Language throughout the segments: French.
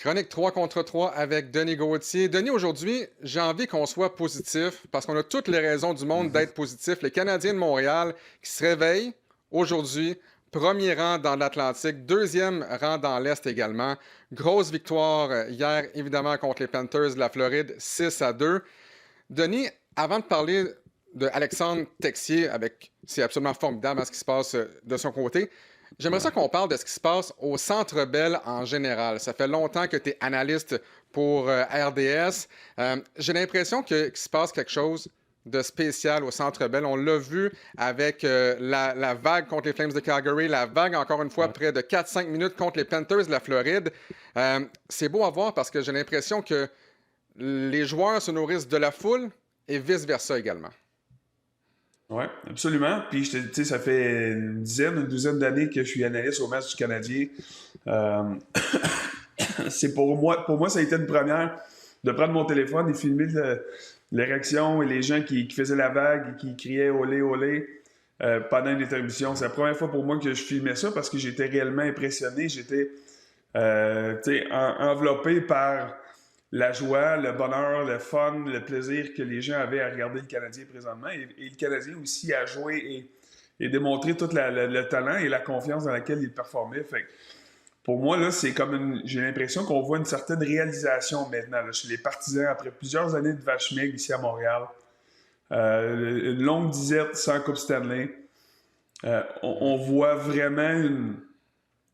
Chronique 3 contre 3 avec Denis Gauthier. Denis, aujourd'hui, j'ai envie qu'on soit positif parce qu'on a toutes les raisons du monde Mhm. d'être positif. Les Canadiens de Montréal qui se réveillent aujourd'hui, premier rang dans l'Atlantique, deuxième rang dans l'Est également. Grosse victoire hier, évidemment, contre les Panthers de la Floride, 6-2. Denis, avant de parler de Alexandre Texier, c'est absolument formidable ce qui se passe de son côté, j'aimerais ça Ouais. qu'on parle de ce qui se passe au Centre Bell en général. Ça fait longtemps que tu es analyste pour RDS. J'ai l'impression qu'il se passe quelque chose de spécial au Centre Bell. On l'a vu avec la vague contre les Flames de Calgary, la vague, encore une fois, Ouais. près de 4-5 minutes contre les Panthers de la Floride. C'est beau à voir parce que j'ai l'impression que les joueurs se nourrissent de la foule et vice-versa également. Ouais, absolument. Puis, tu sais, ça fait une douzaine d'années que je suis analyste au match du Canadien. Euh, c'est pour moi, ça a été une première de prendre mon téléphone et filmer les réactions et les gens qui faisaient la vague et qui criaient olé, olé pendant une intermission. C'est la première fois pour moi que je filmais ça parce que j'étais réellement impressionné. J'étais tu sais, enveloppé par la joie, le bonheur, le fun, le plaisir que les gens avaient à regarder le Canadien présentement. Et le Canadien aussi a joué et démontré tout le talent et la confiance dans laquelle il performait. Fait que pour moi, là, c'est comme j'ai l'impression qu'on voit une certaine réalisation maintenant là, chez les partisans après plusieurs années de vache maigre ici à Montréal. Une longue disette sans Coupe Stanley. On voit vraiment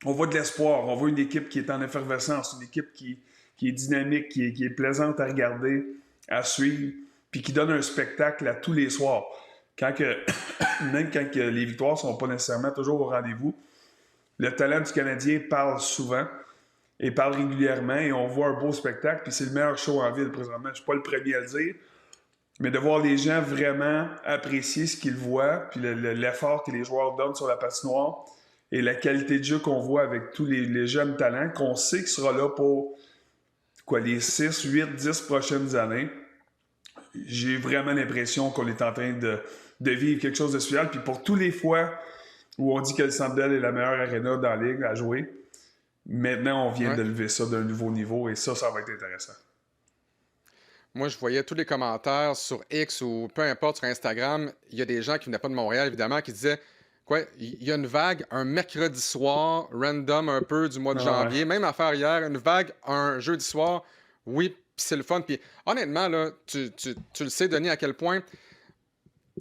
on voit de l'espoir. On voit une équipe qui est en effervescence, une équipe qui est dynamique, qui est plaisante à regarder, à suivre, puis qui donne un spectacle à tous les soirs. Quand que, même quand que les victoires ne sont pas nécessairement toujours au rendez-vous, le talent du Canadien parle souvent et parle régulièrement et on voit un beau spectacle, puis c'est le meilleur show en ville présentement. Je ne suis pas le premier à le dire, mais de voir les gens vraiment apprécier ce qu'ils voient, puis l'effort que les joueurs donnent sur la patinoire et la qualité de jeu qu'on voit avec tous les jeunes talents, qu'on sait qu'il sera là pour quoi, les 6, 8, 10 prochaines années. J'ai vraiment l'impression qu'on est en train de vivre quelque chose de spécial. Puis pour tous les fois où on dit que le Centre Bell est la meilleure arena dans la ligue à jouer, maintenant on vient Ouais. de lever ça d'un nouveau niveau et ça va être intéressant. Moi, je voyais tous les commentaires sur X ou peu importe sur Instagram. Il y a des gens qui venaient pas de Montréal, évidemment, qui disaient quoi, il y a une vague un mercredi soir, random un peu du mois de Ah ouais. janvier. Même affaire hier, une vague un jeudi soir. Oui, puis c'est le fun. Puis honnêtement, là, tu le sais, Denis, à quel point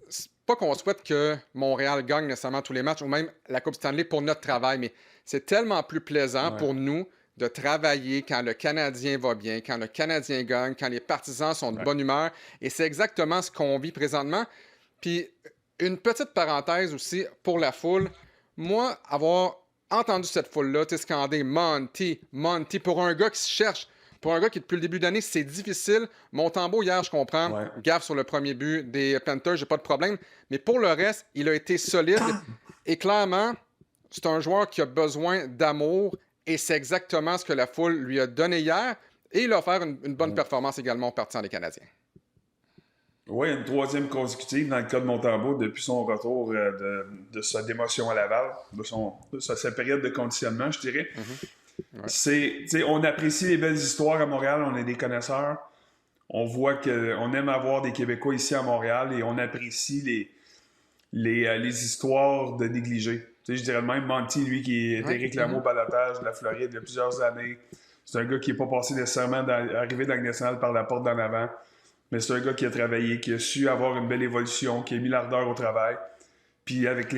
c'est pas qu'on souhaite que Montréal gagne nécessairement tous les matchs ou même la Coupe Stanley pour notre travail, mais c'est tellement plus plaisant Ouais. pour nous de travailler quand le Canadien va bien, quand le Canadien gagne, quand les partisans sont de Ouais. bonne humeur. Et c'est exactement ce qu'on vit présentement. Puis, une petite parenthèse aussi pour la foule. Moi, avoir entendu cette foule-là, tu sais, scander Monty, Monty, pour un gars qui se cherche, pour un gars qui, depuis le début d'année, c'est difficile. Montembeau, hier, je comprends, Ouais. gaffe sur le premier but des Panthers, j'ai pas de problème. Mais pour le reste, il a été solide. Et clairement, c'est un joueur qui a besoin d'amour. Et c'est exactement ce que la foule lui a donné hier. Et il a offert une bonne Ouais. performance également aux partisans des Canadiens. Oui, une troisième consécutive dans le cas de Montembeau depuis son retour de sa démotion à Laval, sa période de conditionnement, je dirais. Mhm. Ouais. On apprécie les belles histoires à Montréal, on est des connaisseurs. On voit qu'on aime avoir des Québécois ici à Montréal et on apprécie les histoires de négligés. Tu sais, je dirais même Monty, lui, qui était Ouais. réclamé au Mhm. balotage de la Floride il y a plusieurs années. C'est un gars qui n'est pas passé nécessairement arrivé dans le national par la porte d'en avant. Mais c'est un gars qui a travaillé, qui a su avoir une belle évolution, qui a mis l'ardeur au travail. Puis avec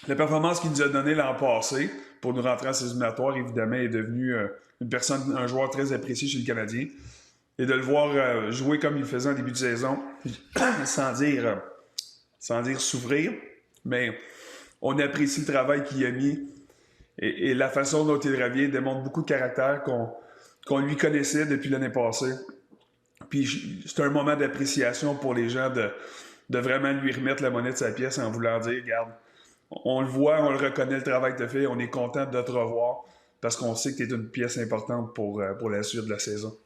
la performance qu'il nous a donnée l'an passé, pour nous rentrer en ses éliminatoires, évidemment, est devenu un joueur très apprécié chez le Canadien. Et de le voir jouer comme il faisait en début de saison, sans dire, euh, sans dire s'ouvrir, mais on apprécie le travail qu'il a mis et la façon dont il revient démontre beaucoup de caractère qu'on lui connaissait depuis l'année passée. Puis c'est un moment d'appréciation pour les gens de vraiment lui remettre la monnaie de sa pièce en voulant dire, regarde, on le voit, on le reconnaît le travail que tu as fait, on est content de te revoir parce qu'on sait que tu es une pièce importante pour la suite de la saison.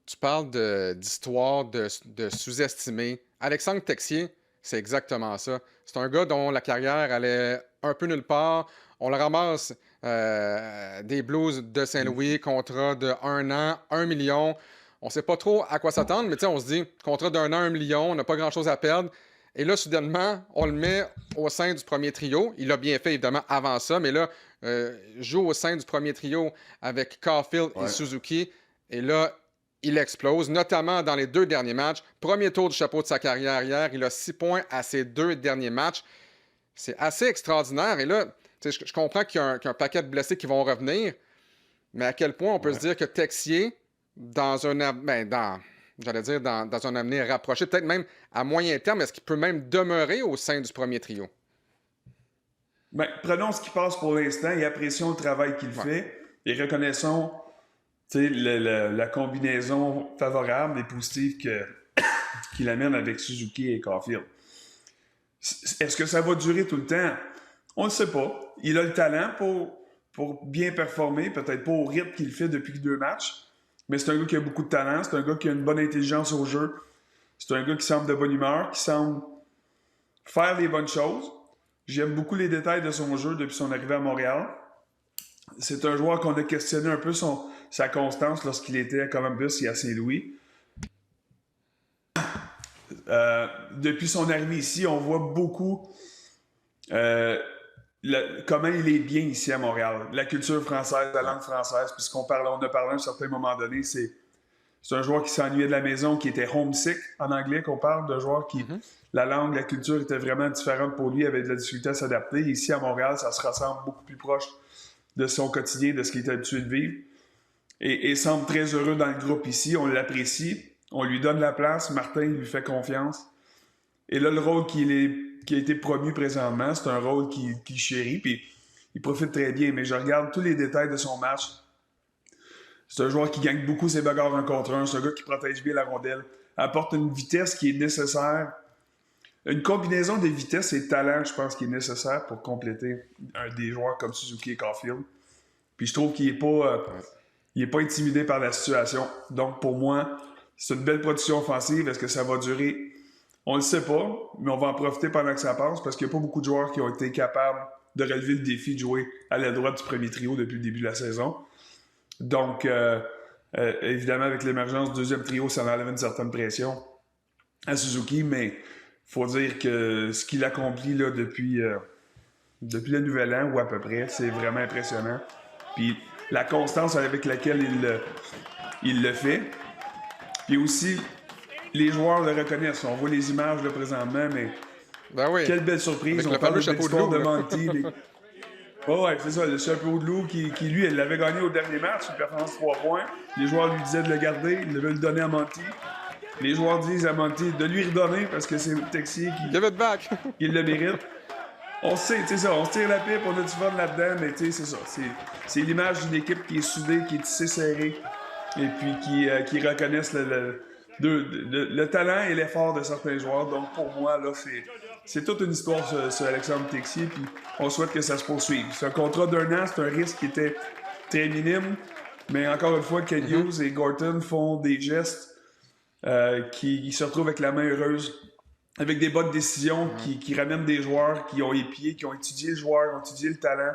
Tu parles d'histoire, de sous-estimer. Alexandre Texier, c'est exactement ça. C'est un gars dont la carrière allait un peu nulle part. On le ramasse des Blues de Saint-Louis, contrat de 1 an, 1 million. On ne sait pas trop à quoi s'attendre, mais on se dit, contrat d'1 an, 1 million, on n'a pas grand-chose à perdre. Et là, soudainement, on le met au sein du premier trio. Il a bien fait, évidemment, avant ça, mais là, joue au sein du premier trio avec Caulfield et Suzuki. Et là, il explose, notamment dans les 2 derniers matchs. Premier tour du chapeau de sa carrière hier. Il a 6 points à ses 2 derniers matchs. C'est assez extraordinaire. Et là, je comprends qu'il y a un paquet de blessés qui vont revenir, mais à quel point on peut se dire que Texier, dans un avenir rapproché, peut-être même à moyen terme, est-ce qu'il peut même demeurer au sein du premier trio? Ben, prenons ce qui passe pour l'instant et apprécions le travail qu'il fait et reconnaissons la combinaison favorable et positive qu'il amène avec Suzuki et Caulfield. Est-ce que ça va durer tout le temps? On ne sait pas. Il a le talent pour bien performer, peut-être pas au rythme qu'il fait depuis 2 matchs, mais c'est un gars qui a beaucoup de talent, c'est un gars qui a une bonne intelligence au jeu, c'est un gars qui semble de bonne humeur, qui semble faire les bonnes choses. J'aime beaucoup les détails de son jeu depuis son arrivée à Montréal. C'est un joueur qu'on a questionné un peu sa constance lorsqu'il était à Columbus et à Saint-Louis. Depuis son arrivée ici, on voit beaucoup comment il est bien ici à Montréal. La culture française, la langue française, puisqu'on a parlé à un certain moment donné, c'est un joueur qui s'ennuyait de la maison, qui était homesick en anglais, qu'on parle de joueur qui... La langue, la culture était vraiment différente pour lui, il avait de la difficulté à s'adapter. Ici à Montréal, ça se ressemble beaucoup plus proche de son quotidien, de ce qu'il est habitué de vivre. Et semble très heureux dans le groupe ici, on l'apprécie, on lui donne la place, Martin lui fait confiance. Et là, le rôle qui a été promu présentement, c'est un rôle qu'il chérit, puis il profite très bien. Mais je regarde tous les détails de son match. C'est un joueur qui gagne beaucoup ses bagarres 1 contre 1, c'est un gars qui protège bien la rondelle, apporte une vitesse qui est nécessaire. Une combinaison de vitesse et de talent, je pense, qui est nécessaire pour compléter un des joueurs comme Suzuki et Caulfield. Puis je trouve qu'il n'est pas intimidé par la situation. Donc, pour moi, c'est une belle production offensive. Est-ce que ça va durer? On ne le sait pas, mais on va en profiter pendant que ça passe parce qu'il n'y a pas beaucoup de joueurs qui ont été capables de relever le défi de jouer à l'aile droite du premier trio depuis le début de la saison. Donc, évidemment, avec l'émergence du deuxième trio, ça enlève une certaine pression à Suzuki, mais il faut dire que ce qu'il accomplit là, depuis le nouvel an, ou à peu près, c'est vraiment impressionnant. Puis la constance avec laquelle il le fait. Puis aussi, les joueurs le reconnaissent. On voit les images là, présentement, mais quelle belle surprise. Avec on parle de l'histoire de Monty. Ouais, c'est ça, le chapeau de loup qui lui, elle l'avait gagné au dernier match, une performance 3 points. Les joueurs lui disaient de le garder, ils devaient le donner à Monty. Les joueurs disent à Monty de lui redonner parce que c'est Texier qui le mérite. On sait, tu sais ça, on se tire la pipe, on a du fun là-dedans, mais tu sais, c'est ça. C'est l'image d'une équipe qui est soudée, qui est tissée serrée, et puis qui reconnaissent le talent et l'effort de certains joueurs. Donc pour moi, là, c'est toute une histoire sur Alexandre Texier, puis on souhaite que ça se poursuive. C'est un contrat d'1 an, c'est un risque qui était très minime, mais encore une fois, Kent Hughes et Gorton font des gestes qui se retrouvent avec la main heureuse, avec des bonnes décisions qui ramènent des joueurs qui ont les pieds, qui ont étudié le joueur, qui ont étudié le talent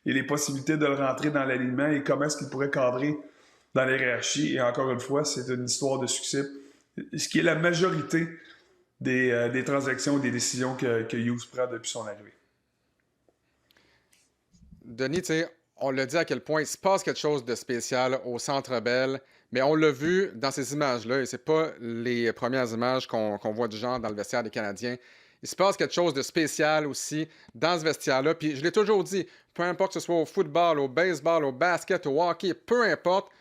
et les possibilités de le rentrer dans l'alignement et comment est-ce qu'il pourrait cadrer dans la hiérarchie. Et encore une fois, c'est une histoire de succès. Ce qui est la majorité des transactions et des décisions que Hughes prend depuis son arrivée. Denis, tu sais, on l'a dit à quel point il se passe quelque chose de spécial au Centre Bell, mais on l'a vu dans ces images-là, et c'est pas les premières images qu'on voit du genre dans le vestiaire des Canadiens. Il se passe quelque chose de spécial aussi dans ce vestiaire-là, puis je l'ai toujours dit, peu importe que ce soit au football, au baseball, au basket, au hockey, peu importe,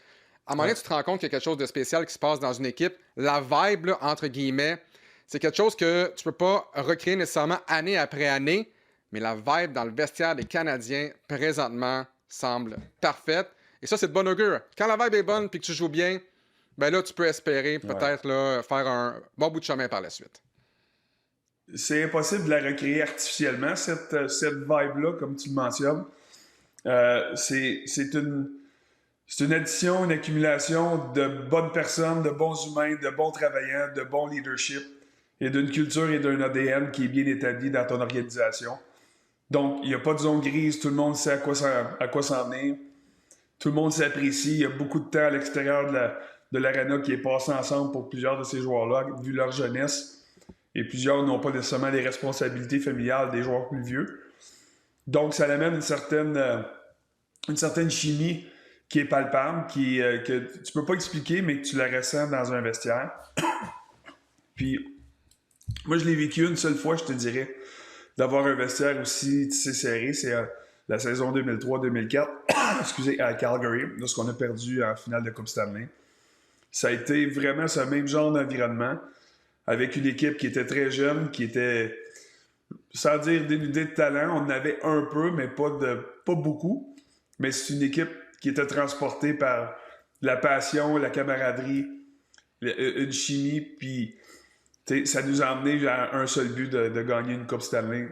à un moment donné, tu te rends compte qu'il y a quelque chose de spécial qui se passe dans une équipe. La vibe, là, entre guillemets, c'est quelque chose que tu peux pas recréer nécessairement année après année, mais la vibe dans le vestiaire des Canadiens, présentement, semble parfaite. Et ça, c'est de bon augure. Quand la vibe est bonne et que tu joues bien, ben là, tu peux espérer peut-être là, faire un bon bout de chemin par la suite. C'est impossible de la recréer artificiellement, cette vibe-là, comme tu le mentionnes. C'est une addition, une accumulation de bonnes personnes, de bons humains, de bons travaillants, de bons leadership et d'une culture et d'un ADN qui est bien établi dans ton organisation. Donc, il n'y a pas de zone grise. Tout le monde sait à quoi s'en venir. Tout le monde s'apprécie. Il y a beaucoup de temps à l'extérieur de l'aréna qui est passé ensemble pour plusieurs de ces joueurs-là, vu leur jeunesse. Et plusieurs n'ont pas nécessairement les responsabilités familiales des joueurs plus vieux. Donc, ça amène une certaine chimie qui est palpable, que tu peux pas expliquer, mais que tu la ressens dans un vestiaire. Puis, moi, je l'ai vécu une seule fois, je te dirais, d'avoir un vestiaire aussi serré. C'est la saison 2003-2004, excusez, à Calgary, lorsqu'on a perdu en finale de Coupe Stanley. Ça a été vraiment ce même genre d'environnement, avec une équipe qui était très jeune, qui était, sans dire dénudée de talent, on en avait un peu, mais pas beaucoup. Mais c'est une équipe qui était transportée par la passion, la camaraderie, une chimie, puis ça nous a amené à un seul but de gagner une Coupe Stanley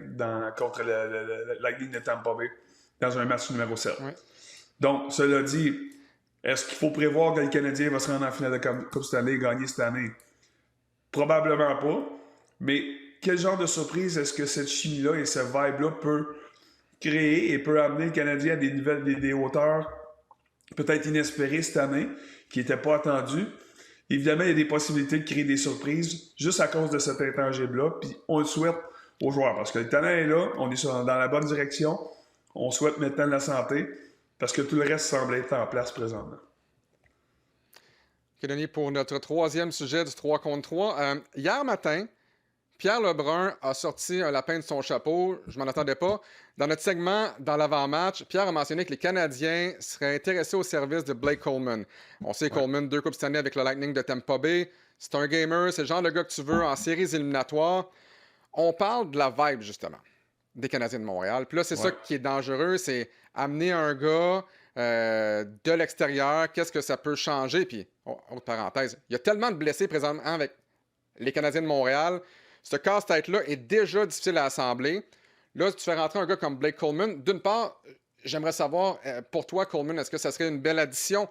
contre le Lightning de Tampa Bay dans un match numéro 7. Ouais. Donc, cela dit, est-ce qu'il faut prévoir que le Canadien va se rendre en finale de Coupe Stanley et gagner cette année? Probablement pas. Mais quel genre de surprise est-ce que cette chimie-là et ce vibe-là peut créer et peut amener le Canadien à des hauteurs peut-être inespérées cette année, qui n'étaient pas attendues? Évidemment, il y a des possibilités de créer des surprises juste à cause de cet intangible-là, puis on le souhaite aux joueurs, parce que le talent est là, on est dans la bonne direction, on souhaite maintenant la santé, parce que tout le reste semble être en place présentement. OK, Denis, pour notre troisième sujet du 3 contre 3, hier matin, Pierre Lebrun a sorti un lapin de son chapeau, je m'en attendais pas. Dans notre segment dans l'avant-match, Pierre a mentionné que les Canadiens seraient intéressés au service de Blake Coleman. On sait Coleman, 2 Coupes Stanley avec le Lightning de Tampa Bay. C'est un gamer, c'est le genre de gars que tu veux en séries éliminatoires. On parle de la vibe, justement, des Canadiens de Montréal. Puis là, c'est ça qui est dangereux, c'est amener un gars de l'extérieur. Qu'est-ce que ça peut changer? Puis, autre parenthèse, il y a tellement de blessés présentement avec les Canadiens de Montréal. Ce casse-tête-là est déjà difficile à assembler. Là, tu fais rentrer un gars comme Blake Coleman. D'une part, j'aimerais savoir, pour toi, Coleman, est-ce que ça serait une belle addition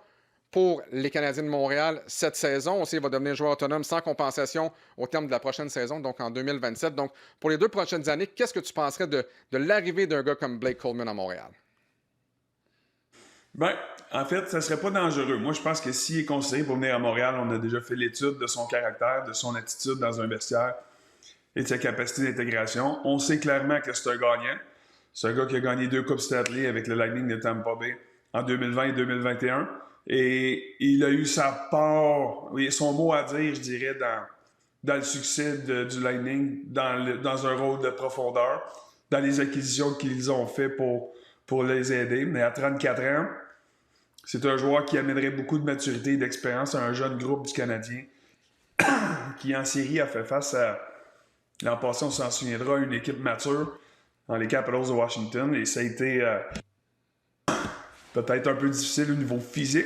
pour les Canadiens de Montréal cette saison? On sait qu'il va devenir joueur autonome sans compensation au terme de la prochaine saison, donc en 2027. Donc, pour les 2 prochaines années, qu'est-ce que tu penserais de l'arrivée d'un gars comme Blake Coleman à Montréal? Ben, en fait, ça serait pas dangereux. Moi, je pense que s'il est considéré pour venir à Montréal, on a déjà fait l'étude de son caractère, de son attitude dans un vestiaire et de sa capacité d'intégration. On sait clairement que c'est un gagnant. C'est un gars qui a gagné 2 Coupes Stanley avec le Lightning de Tampa Bay en 2020 et 2021. Et il a eu sa part, son mot à dire, je dirais, dans le succès du Lightning, dans un rôle de profondeur, dans les acquisitions qu'ils ont fait pour les aider. Mais à 34 ans, c'est un joueur qui amènerait beaucoup de maturité et d'expérience à un jeune groupe du Canadien qui, en série, a fait face à, l'an passé, on s'en souviendra, une équipe mature dans les Capitals de Washington. Et ça a été peut-être un peu difficile au niveau physique.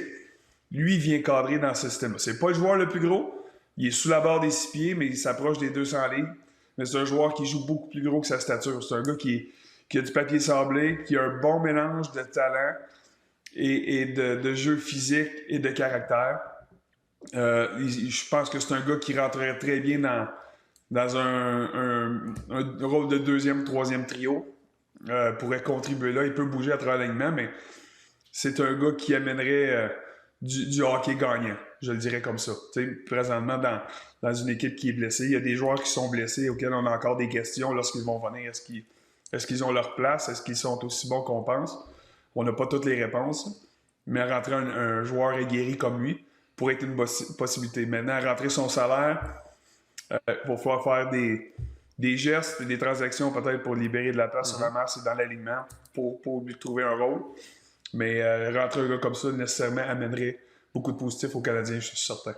Lui, il vient cadrer dans ce système-là. C'est pas le joueur le plus gros. Il est sous la barre des 6 pieds, mais il s'approche des 200 livres. Mais c'est un joueur qui joue beaucoup plus gros que sa stature. C'est un gars qui a du papier sablé, qui a un bon mélange de talent et de jeu physique et de caractère. Je pense que c'est un gars qui rentrerait très bien dans un rôle de 2e, 3e trio. Pourrait contribuer là. Il peut bouger à travers l'alignement, mais c'est un gars qui amènerait du hockey gagnant. Je le dirais comme ça. T'sais, présentement, dans une équipe qui est blessée, il y a des joueurs qui sont blessés auxquels on a encore des questions lorsqu'ils vont venir. Est-ce qu'ils ont leur place? Est-ce qu'ils sont aussi bons qu'on pense? On n'a pas toutes les réponses. Mais rentrer un joueur aguerri comme lui pourrait être une possibilité. Maintenant, rentrer son salaire, il va falloir faire des gestes, des transactions peut-être pour libérer de la place sur la masse et dans l'alignement pour lui trouver un rôle. Mais rentrer un gars comme ça, nécessairement, amènerait beaucoup de positifs aux Canadiens, je suis certain.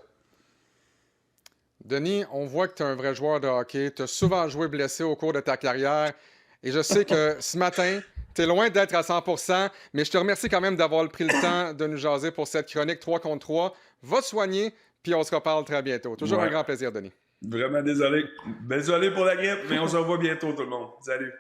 Denis, on voit que tu es un vrai joueur de hockey. Tu as souvent joué blessé au cours de ta carrière. Et je sais que ce matin, tu es loin d'être à 100%, mais je te remercie quand même d'avoir pris le temps de nous jaser pour cette chronique 3 contre 3. Va te soigner, puis on se reparle très bientôt. Toujours un grand plaisir, Denis. Vraiment désolé. Désolé pour la grippe, mais on se revoit bientôt, tout le monde. Salut.